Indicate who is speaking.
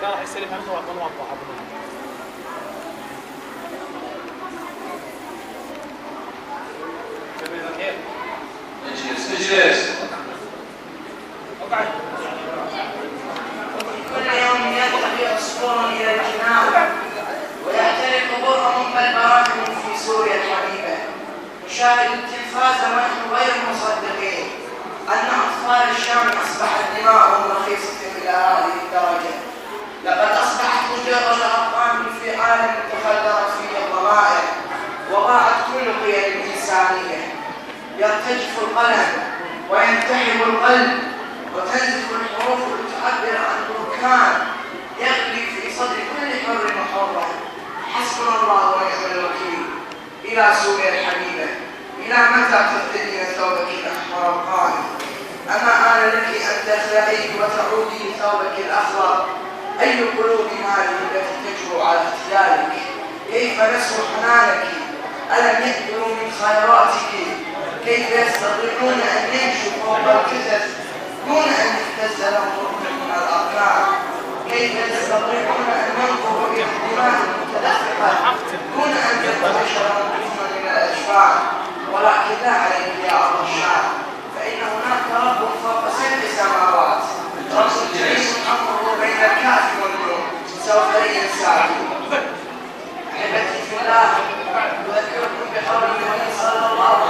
Speaker 1: لا راح يستلمها من موظف.
Speaker 2: اجلس اجلس.
Speaker 3: كل يوم يذهب عصفور الى الجنان ويعترق برهم بل براكم في سوريا الحبيبه. نشاهد التلفاز ونحن غير مصدقين ان اطفال الشام اصبحت دماؤهم رخيصه الى هذه الدرجه. لقد اصبحت مجرد ارقام في عالم تخلدت فيه الضمائر وضاعت كل قيم الانسانيه. يرتجف القلم وينتحب القلب وتنزف الحروف لتعبر عن بركان يغلي في صدر كل حر وحرة. حسبنا الله ونعم الوكيل. إلى سوريا الحبيبة، إلى متى ترتدين ثوبك الأحمر القاني؟ أما آن لك أن تخلعي وتعودي لثوبك الأخضر؟ أي قلوب هذه التي تجرؤ على اختيارك؟ كيف نسر حنانك؟ ألم يأكلوا من خيراتك؟ كيف يستطيعون أن يمشوا فوق الكتف دون أن يهتز لهم ركن من الأقلام؟ كيف يستطيعون أن ينظروا إلى الدماء المتدفقة دون أن ينتشر ركن من الأجفان؟ ولكن لا عليك يا أرض الشام، فإن هناك رب فوق 7 سماوات، رب جليس أمره بين الكاف والنون، سوف ينساكم. أحبتي في الله، أذكركم بقول النبي صلى الله